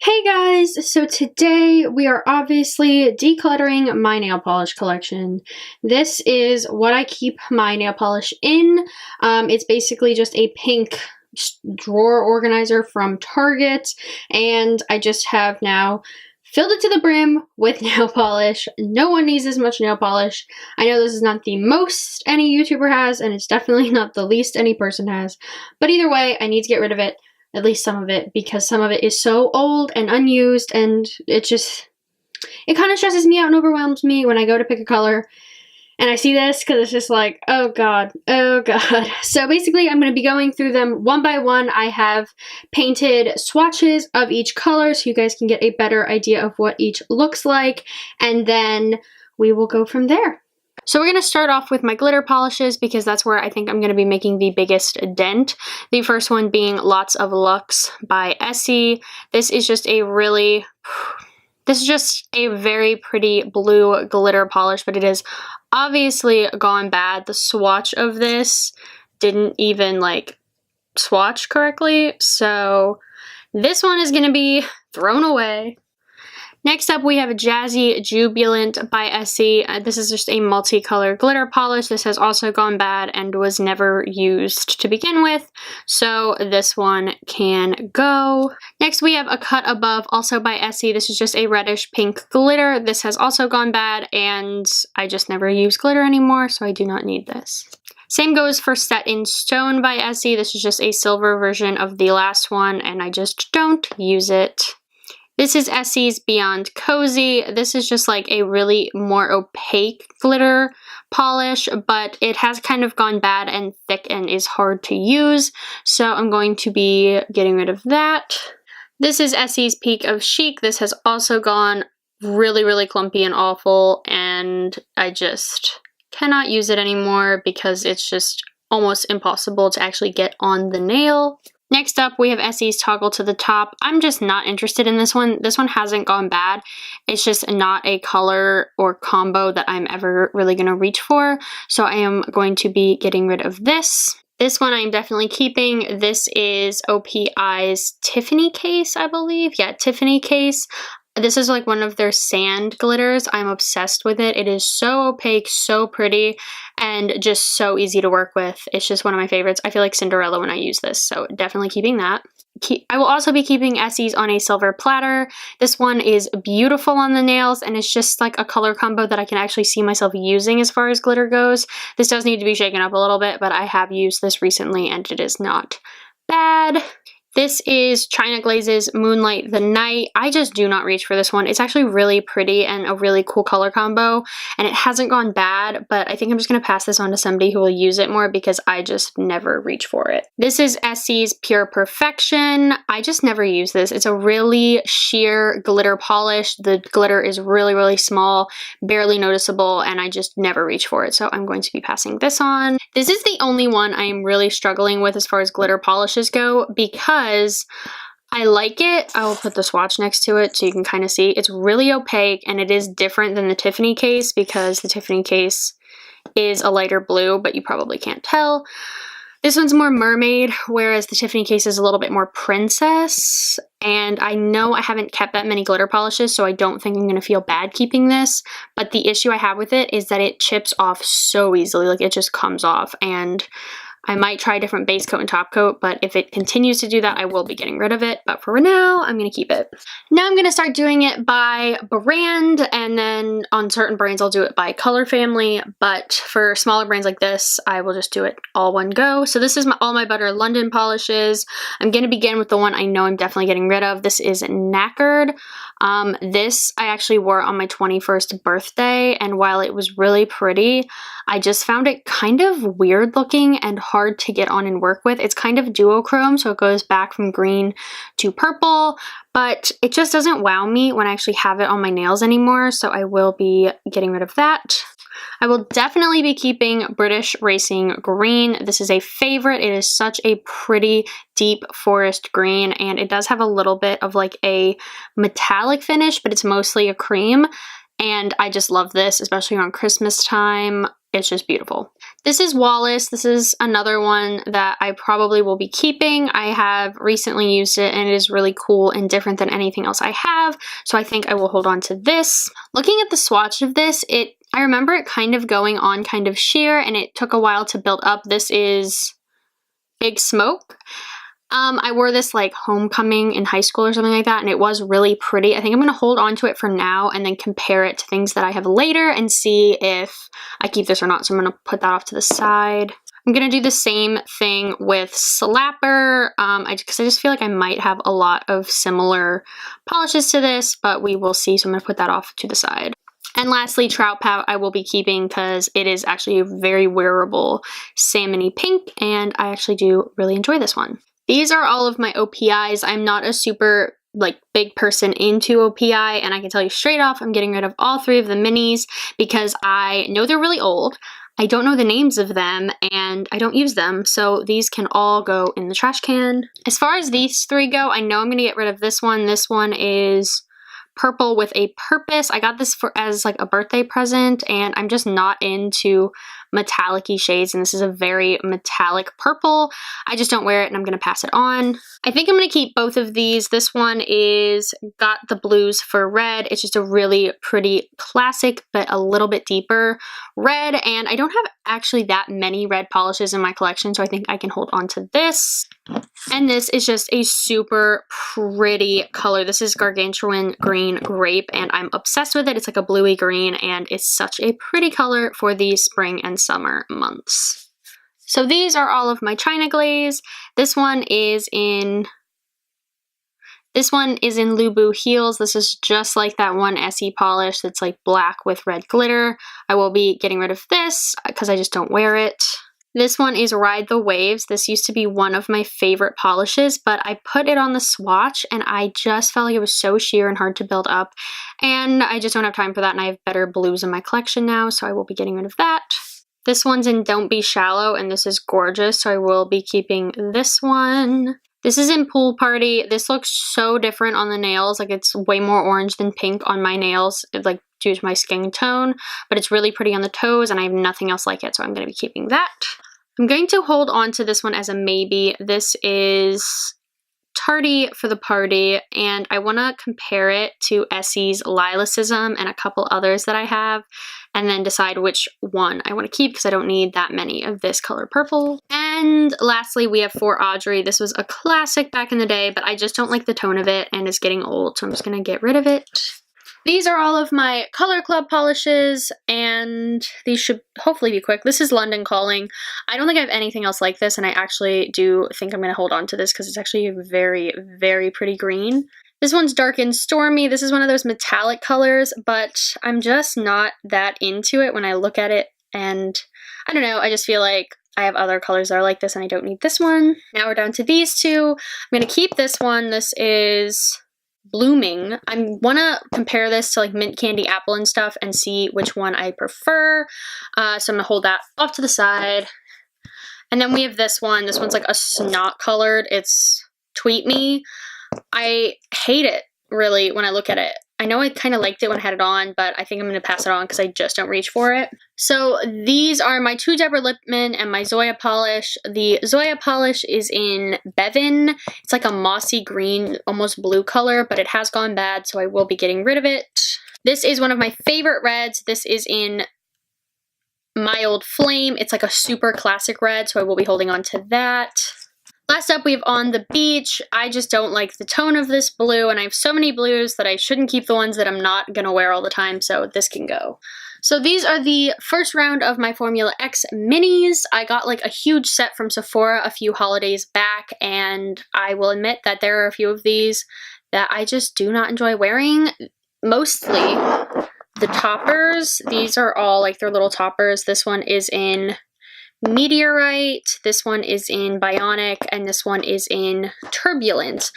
Hey guys, so today we are obviously decluttering my nail polish collection. This is what I keep my nail polish in. It's basically just a pink drawer organizer from Target, and I just have now filled it to the brim with nail polish. No one needs as much nail polish. I know this is not the most any YouTuber has, and it's definitely not the least any person has, but either way, I need to get rid of it. At least some of it, because some of it is so old and unused, and it kind of stresses me out and overwhelms me when I go to pick a color and I see this, because it's just like, oh god, oh god. So basically I'm going to be going through them one by one. I have painted swatches of each color so you guys can get a better idea of what each looks like, and then we will go from there. So we're going to start off with my glitter polishes because that's where I think I'm going to be making the biggest dent. The first one being Lots of Luxe by Essie. This is just a very pretty blue glitter polish, but it has obviously gone bad. The swatch of this didn't even swatch correctly, so this one is going to be thrown away. Next up, we have Jazzy Jubilant by Essie. This is just a multicolor glitter polish. This has also gone bad and was never used to begin with, so this one can go. Next, we have A Cut Above, also by Essie. This is just a reddish pink glitter. This has also gone bad, and I just never use glitter anymore, so I do not need this. Same goes for Set in Stone by Essie. This is just a silver version of the last one, and I just don't use it. This is Essie's Beyond Cozy. This is just like a really more opaque glitter polish, but it has kind of gone bad and thick and is hard to use, so I'm going to be getting rid of that. This is Essie's Peak of Chic. This has also gone really, really clumpy and awful, and I just cannot use it anymore because it's just almost impossible to actually get on the nail. Next up, we have Essie's Toggle to the Top. I'm just not interested in this one. This one hasn't gone bad. It's just not a color or combo that I'm ever really going to reach for, so I am going to be getting rid of this. This one I'm definitely keeping. This is OPI's Tiffany case, I believe. Yeah, Tiffany case. This is like one of their sand glitters. I'm obsessed with it. It is so opaque, so pretty, and just so easy to work with. It's just one of my favorites. I feel like Cinderella when I use this, so definitely keeping that. I will also be keeping Essie's On a Silver Platter. This one is beautiful on the nails, and it's just like a color combo that I can actually see myself using as far as glitter goes. This does need to be shaken up a little bit, but I have used this recently, and it is not bad. This is China Glaze's Moonlight the Night. I just do not reach for this one. It's actually really pretty and a really cool color combo, and it hasn't gone bad, but I think I'm just going to pass this on to somebody who will use it more because I just never reach for it. This is Essie's Pure Perfection. I just never use this. It's a really sheer glitter polish. The glitter is really, really small, barely noticeable, and I just never reach for it, so I'm going to be passing this on. This is the only one I am really struggling with as far as glitter polishes go because I like it. I will put the swatch next to it so you can kind of see. It's really opaque, and it is different than the Tiffany case because the Tiffany case is a lighter blue, but you probably can't tell. This one's more mermaid, whereas the Tiffany case is a little bit more princess. And I know I haven't kept that many glitter polishes, so I don't think I'm going to feel bad keeping this. But the issue I have with it is that it chips off so easily. Like, it just comes off, and I might try a different base coat and top coat, but if it continues to do that, I will be getting rid of it. But for now, I'm going to keep it. Now I'm going to start doing it by brand, and then on certain brands, I'll do it by color family. But for smaller brands like this, I will just do it all one go. So this is All My Butter London polishes. I'm going to begin with the one I know I'm definitely getting rid of. This is Knackered. This I actually wore on my 21st birthday, and while it was really pretty, I just found it kind of weird looking and hard to get on and work with. It's kind of duochrome, so it goes back from green to purple, but it just doesn't wow me when I actually have it on my nails anymore, so I will be getting rid of that. I will definitely be keeping British Racing Green. This is a favorite. It is such a pretty deep forest green, and it does have a little bit of like a metallic finish, but it's mostly a cream, and I just love this, especially around Christmas time. It's just beautiful. This is Wallace. This is another one that I probably will be keeping. I have recently used it and it is really cool and different than anything else I have, so I think I will hold on to this. Looking at the swatch of this, I remember it kind of going on kind of sheer and it took a while to build up. This is Big Smoke. I wore this like homecoming in high school or something like that, and it was really pretty. I think I'm going to hold on to it for now and then compare it to things that I have later and see if I keep this or not. So I'm going to put that off to the side. I'm going to do the same thing with Slapper, because I just feel like I might have a lot of similar polishes to this, but we will see. So I'm going to put that off to the side. And lastly, Trout Pout I will be keeping because it is actually a very wearable salmony pink, and I actually do really enjoy this one. These are all of my OPIs. I'm not a super big person into OPI, and I can tell you straight off I'm getting rid of all 3 of the minis because I know they're really old. I don't know the names of them and I don't use them, so these can all go in the trash can. As far as these 3 go, I know I'm going to get rid of this one. This one is Purple with a Purpose. I got this as like a birthday present, and I'm just not into metallic-y shades, and this is a very metallic purple. I just don't wear it and I'm going to pass it on. I think I'm going to keep both of these. This one is Got the Blues for red. It's just a really pretty classic but a little bit deeper red, and I don't have actually that many red polishes in my collection, so I think I can hold on to this. And this is just a super pretty color. This is Gargantuan Green Grape, and I'm obsessed with it. It's like a bluey green, and it's such a pretty color for the spring and summer months. So these are all of my China Glaze. This one is in Lubu Heels. This is just like that one Essie polish that's like black with red glitter. I will be getting rid of this because I just don't wear it. This one is Ride the Waves. This used to be one of my favorite polishes, but I put it on the swatch and I just felt like it was so sheer and hard to build up, and I just don't have time for that, and I have better blues in my collection now, so I will be getting rid of that. This one's in Don't Be Shallow, and this is gorgeous, so I will be keeping this one. This is in Pool Party. This looks so different on the nails. Like, it's way more orange than pink on my nails, like due to my skin tone, but it's really pretty on the toes, and I have nothing else like it, so I'm going to be keeping that. I'm going to hold on to this one as a maybe. This is Tardy for the Party, and I want to compare it to Essie's Lilacism and a couple others that I have, and then decide which one I want to keep because I don't need that many of this color purple. And lastly, we have For Audrey. This was a classic back in the day, but I just don't like the tone of it, and it's getting old, so I'm just going to get rid of it. These are all of my Color Club polishes, and these should hopefully be quick. This is London Calling. I don't think I have anything else like this, and I actually do think I'm going to hold on to this because it's actually a very, very pretty green. This one's Dark and Stormy. This is one of those metallic colors, but I'm just not that into it when I look at it, and I don't know, I just feel like I have other colors that are like this and I don't need this one. Now we're down to these 2. I'm going to keep this one. This is Blooming. I want to compare this to like Mint Candy Apple and stuff and see which one I prefer. So I'm going to hold that off to the side. And then we have this one. This one's like a snot colored. It's Tweet Me. I hate it really when I look at it. I know I kind of liked it when I had it on, but I think I'm going to pass it on because I just don't reach for it. So these are my 2 Deborah Lippmann and my Zoya polish. The Zoya polish is in Bevan. It's like a mossy green, almost blue color, but it has gone bad, so I will be getting rid of it. This is one of my favorite reds. This is in My Old Flame. It's like a super classic red, so I will be holding on to that. Last up, we have On the Beach. I just don't like the tone of this blue, and I have so many blues that I shouldn't keep the ones that I'm not going to wear all the time, so this can go. So these are the first round of my Formula X minis. I got like a huge set from Sephora a few holidays back, and I will admit that there are a few of these that I just do not enjoy wearing. Mostly the toppers. These are all like their little toppers. This one is in Meteorite, this one is in Bionic, and this one is in Turbulent.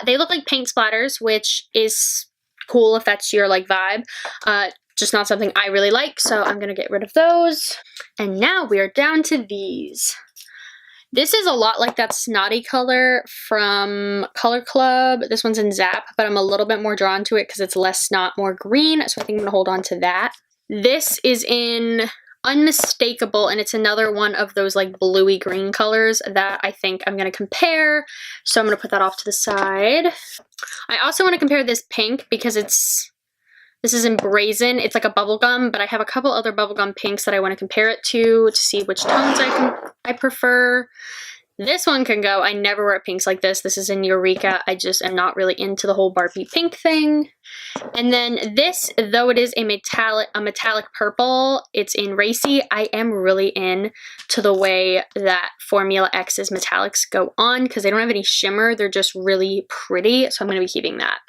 They look like paint splatters, which is cool if that's your like vibe. Just not something I really like, so I'm gonna get rid of those. And now we are down to these. This is a lot like that snotty color from Color Club. This one's in Zap, but I'm a little bit more drawn to it because it's less snot, more green, so I think I'm gonna hold on to that. This is in unmistakable, and it's another one of those like bluey green colors that I think I'm going to compare. So I'm going to put that off to the side. I also want to compare this pink because this is in Brazen. It's like a bubblegum, but I have a couple other bubblegum pinks that I want to compare it to see which tones I prefer. This one can go. I never wear pinks like this. This is in Eureka. I just am not really into the whole Barbie pink thing. And then this, though it is a metallic purple, it's in Racy. I am really in to the way that Formula X's metallics go on because they don't have any shimmer. They're just really pretty. So I'm going to be keeping that.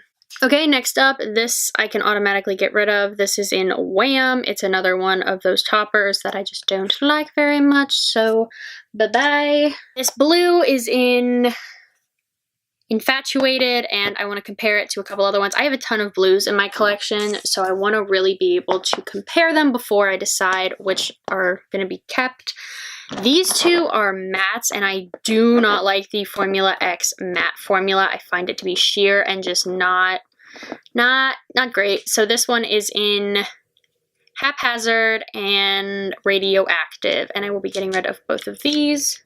Okay, next up, this I can automatically get rid of. This is in Wham. It's another one of those toppers that I just don't like very much, so bye-bye. This blue is in Infatuated, and I want to compare it to a couple other ones. I have a ton of blues in my collection, so I want to really be able to compare them before I decide which are going to be kept. These two are mattes, and I do not like the Formula X matte formula. I find it to be sheer and just not great. So this one is in Haphazard and Radioactive, and I will be getting rid of both of these.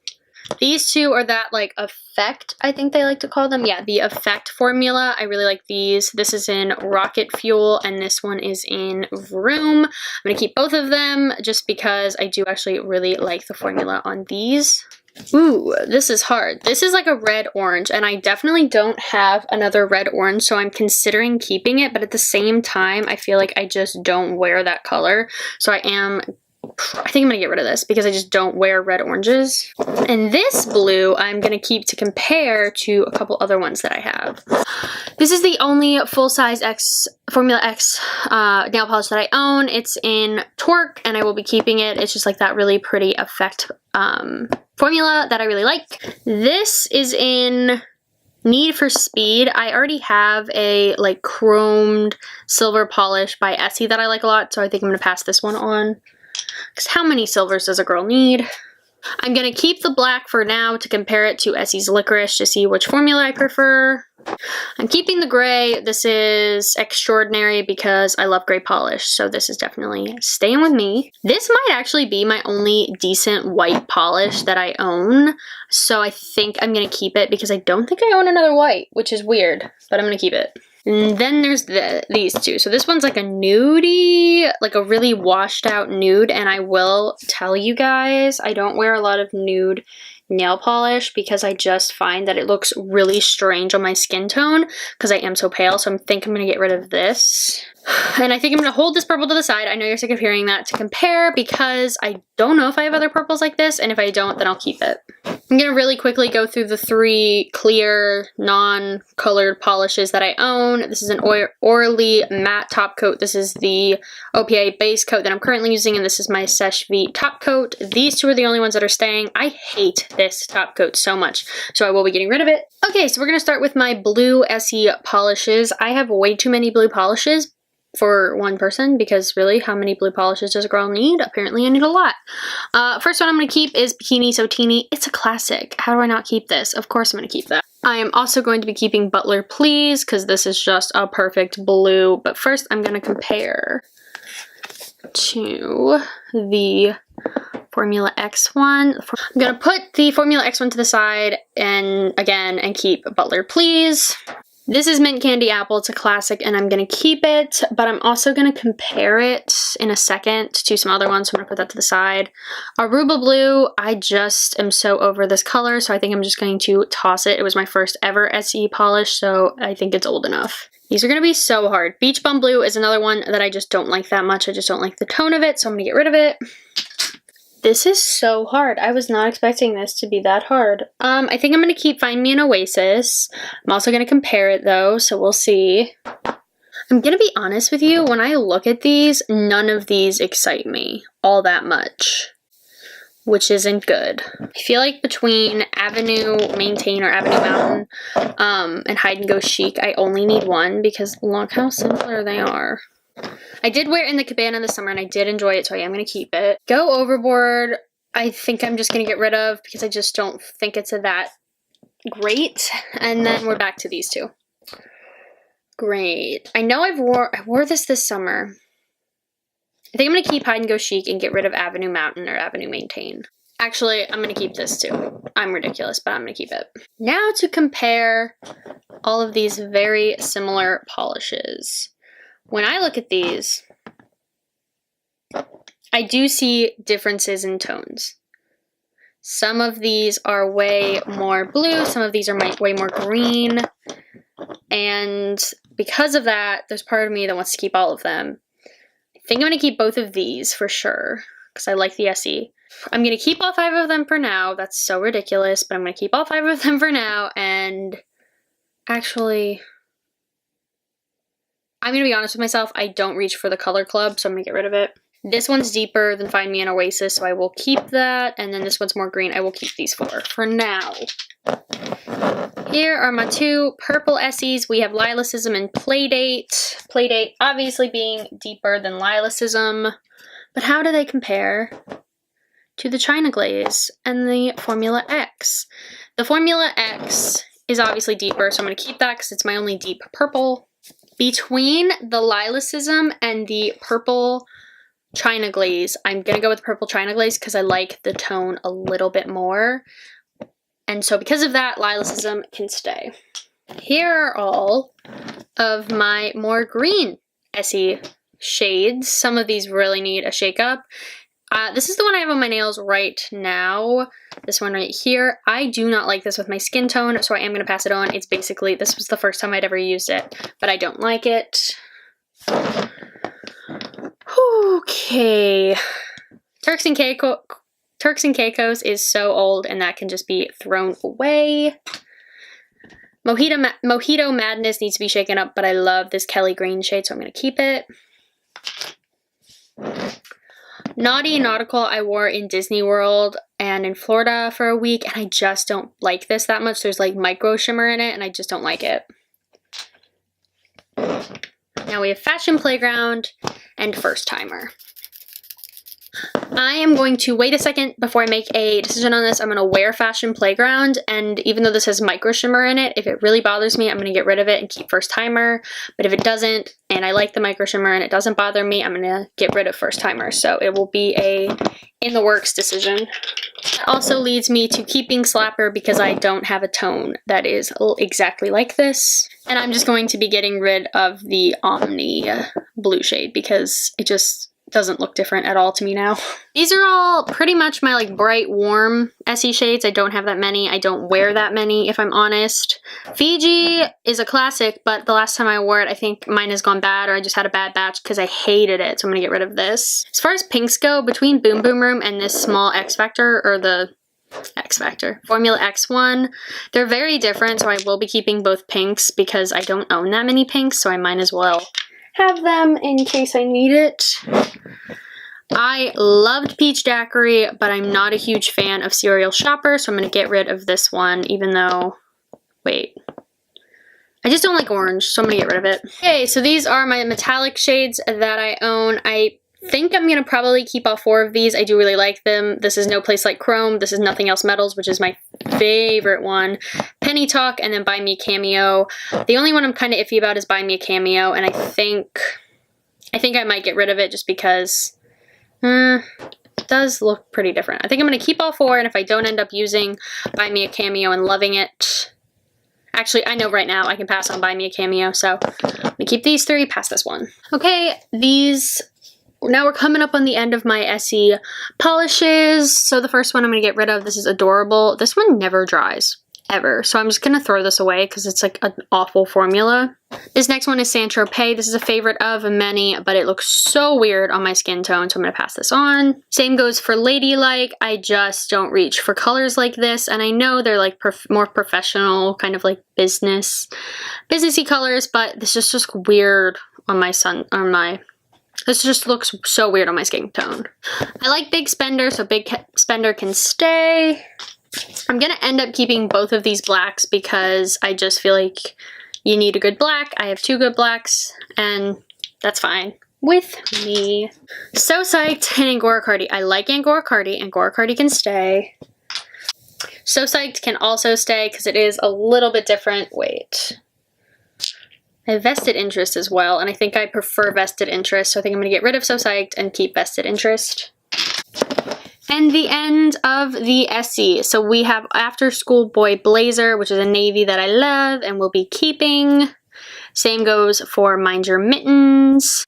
These two are that like effect, I think they like to call them. Yeah, the effect formula. I really like these. This is in Rocket Fuel and this one is in Vroom. I'm going to keep both of them just because I do actually really like the formula on these. Ooh, this is hard. This is like a red orange and I definitely don't have another red orange, so I'm considering keeping it, but at the same time I feel like I just don't wear that color. So I think I'm gonna get rid of this because I just don't wear red oranges. And this blue I'm gonna keep to compare to a couple other ones that I have. This is the only full-size Formula X nail polish that I own. It's in Torque and I will be keeping it. It's just like that really pretty effect formula that I really like. This is in Need for Speed. I already have a like chromed silver polish by Essie that I like a lot, so I think I'm gonna pass this one on. Because how many silvers does a girl need? I'm going to keep the black for now to compare it to Essie's Licorice to see which formula I prefer. I'm keeping the gray. This is Extraordinary because I love gray polish, so this is definitely staying with me. This might actually be my only decent white polish that I own, so I think I'm going to keep it because I don't think I own another white, which is weird, but I'm going to keep it. And then there's these two. So this one's like a nudie, like a really washed out nude. And I will tell you guys, I don't wear a lot of nude nail polish because I just find that it looks really strange on my skin tone because I am so pale. So I think I'm going to get rid of this. And I think I'm going to hold this purple to the side. I know you're sick of hearing that, to compare because I don't know if I have other purples like this. And if I don't, then I'll keep it. I'm going to really quickly go through the 3 clear, non-colored polishes that I own. This is an Orly matte top coat. This is the OPI base coat that I'm currently using, and this is my Seche Vite top coat. These two are the only ones that are staying. I hate this top coat so much, so I will be getting rid of it. Okay, so we're going to start with my blue Essie polishes. I have way too many blue polishes for one person, because really, how many blue polishes does a girl need? Apparently I need a lot. First one I'm going to keep is Bikini So Teeny. It's a classic. How do I not keep this? Of course I'm going to keep that. I am also going to be keeping Butler Please, because this is just a perfect blue. But first I'm going to compare to the Formula X one. I'm going to put the Formula X one to the side and keep Butler Please. This is Mint Candy Apple. It's a classic and I'm going to keep it, but I'm also going to compare it in a second to some other ones, so I'm going to put that to the side. Aruba Blue, I just am so over this color, so I think I'm just going to toss it. It was my first ever SE polish, so I think it's old enough. These are going to be so hard. Beach Bum Blue is another one that I just don't like that much. I just don't like the tone of it, so I'm going to get rid of it. This is so hard. I was not expecting this to be that hard. I think I'm going to keep Find Me an Oasis. I'm also going to compare it though, so we'll see. I'm going to be honest with you, when I look at these, none of these excite me all that much, which isn't good. I feel like between Avenue Maintain or Avenue Mountain and Hide and Go Chic, I only need one because look how similar they are. I did wear it in the Cabana this summer and I did enjoy it, so I am going to keep it. Go Overboard, I think I'm just going to get rid of because I just don't think it's that great. And then we're back to these two. Great. I know I wore this summer. I think I'm going to keep Hide and Go Chic and get rid of Avenue Mountain or Avenue Maintain. Actually, I'm going to keep this too. I'm ridiculous, but I'm going to keep it. Now to compare all of these very similar polishes. When I look at these, I do see differences in tones. Some of these are way more blue, some of these are way more green, and because of that, there's part of me that wants to keep all of them. I think I'm going to keep both of these for sure, because I like the Essie. I'm going to keep all 5 of them for now. That's so ridiculous, but I'm going to keep all 5 of them for now, and actually, I'm going to be honest with myself, I don't reach for the Color Club, so I'm going to get rid of it. This one's deeper than Find Me an Oasis, so I will keep that, and then this one's more green. I will keep these 4 for now. Here are my 2 purple Essies. We have Lilacism and Playdate. Playdate obviously being deeper than Lilacism, but how do they compare to the China Glaze and the Formula X? The Formula X is obviously deeper, so I'm going to keep that because it's my only deep purple. Between the Lilacism and the purple China Glaze, I'm going to go with the purple China Glaze because I like the tone a little bit more. And so because of that, Lilacism can stay. Here are all of my more green Essie shades. Some of these really need a shake-up. This is the one I have on my nails right now. This one right here. I do not like this with my skin tone, so I am going to pass it on. It's basically, this was the first time I'd ever used it, but I don't like it. Okay. Turks and Caicos is so old, and that can just be thrown away. Mojito Madness needs to be shaken up, but I love this Kelly Green shade, so I'm going to keep it. Naughty Nautical I wore in Disney World and in Florida for a week, and I just don't like this that much. There's like micro shimmer in it, and I just don't like it. Now we have Fashion Playground and First Timer. I am going to wait a second before I make a decision on this. I'm going to wear Fashion Playground, and even though this has micro shimmer in it, if it really bothers me, I'm going to get rid of it and keep First Timer. But if it doesn't, and I like the micro shimmer and it doesn't bother me, I'm going to get rid of First Timer. So it will be a in the works decision. That also leads me to keeping Slapper because I don't have a tone that is exactly like this. And I'm just going to be getting rid of the Omni blue shade because it just doesn't look different at all to me now. These are all pretty much my like bright warm Essie shades. I don't have that many. I don't wear that many if I'm honest. Fiji is a classic, but the last time I wore it I think mine has gone bad, or I just had a bad batch because I hated it, so I'm gonna get rid of this. As far as pinks go, between Boom Boom Room and this small X Factor, or the X Factor Formula X one, they're very different, so I will be keeping both pinks because I don't own that many pinks, so I might as well have them in case I need it. I loved Peach Daiquiri, but I'm not a huge fan of Cereal Shopper, so I'm going to get rid of this one, even though, wait, I just don't like orange, so I'm going to get rid of it. Okay, so these are my metallic shades that I own. I think I'm going to probably keep all 4 of these. I do really like them. This is No Place Like Chrome. This is Nothing Else Metals, which is my favorite one. Penny Talk, and then Buy Me a Cameo. The only one I'm kind of iffy about is Buy Me a Cameo, and I think I might get rid of it just because it does look pretty different. I think I'm going to keep all 4, and if I don't end up using Buy Me a Cameo and loving it, actually, I know right now I can pass on Buy Me a Cameo, so I'm going to keep these 3, pass this one. Okay, now we're coming up on the end of my Essie polishes. So the first one I'm going to get rid of, this is Adorable. This one never dries, ever. So I'm just going to throw this away because it's like an awful formula. This next one is Saint-Tropez. This is a favorite of many, but it looks so weird on my skin tone, so I'm going to pass this on. Same goes for Ladylike. I just don't reach for colors like this, and I know they're like more professional, kind of like businessy colors, but this is just weird on my this just looks so weird on my skin tone. I like Big Spender, so Big Spender can stay. I'm going to end up keeping both of these blacks because I just feel like you need a good black. I have 2 good blacks, and that's fine with me. So Psyched and Angora Cardi. I like Angora Cardi. Angora Cardi can stay. So Psyched can also stay because it is a little bit different. Wait. I have vested interest as well, and I think I prefer vested interest, so I think I'm going to get rid of So Psyched and keep vested interest. And the end of the Essie. So we have After School Boy Blazer, which is a navy that I love and will be keeping. Same goes for Mind Your Mittens.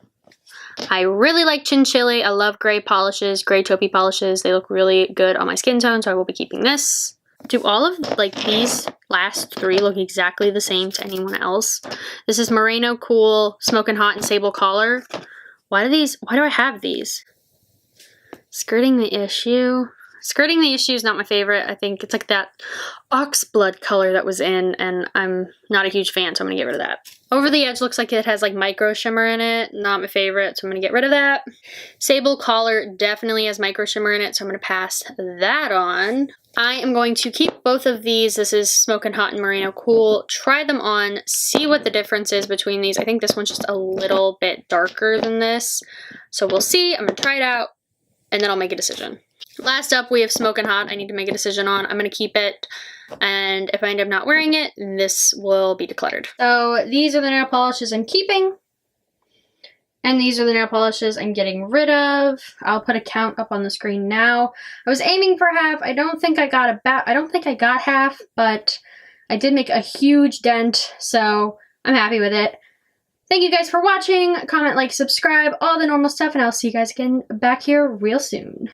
I really like Chinchilli. I love gray polishes, gray taupey polishes. They look really good on my skin tone, so I will be keeping this. Do all of like these last three look exactly the same to anyone else? This is Moreno Cool, Smokin' Hot, and Sable Collar. Why do I have these? Skirting the Issue. Skirting the Issue is not my favorite. I think it's like that oxblood color that was in, and I'm not a huge fan, so I'm gonna get rid of that. Over the Edge looks like it has like micro shimmer in it. Not my favorite, so I'm gonna get rid of that. Sable Collar definitely has micro shimmer in it, so I'm gonna pass that on. I am going to keep both of these. This is Smokin' Hot and Merino Cool. Try them on, see what the difference is between these. I think this one's just a little bit darker than this, so we'll see. I'm gonna try it out, and then I'll make a decision. Last up, we have Smokin' Hot. I need to make a decision on. I'm going to keep it, and if I end up not wearing it, this will be decluttered. So these are the nail polishes I'm keeping, and these are the nail polishes I'm getting rid of. I'll put a count up on the screen now. I was aiming for half. I don't think I got half, but I did make a huge dent, so I'm happy with it. Thank you guys for watching. Comment, like, subscribe, all the normal stuff, and I'll see you guys again back here real soon.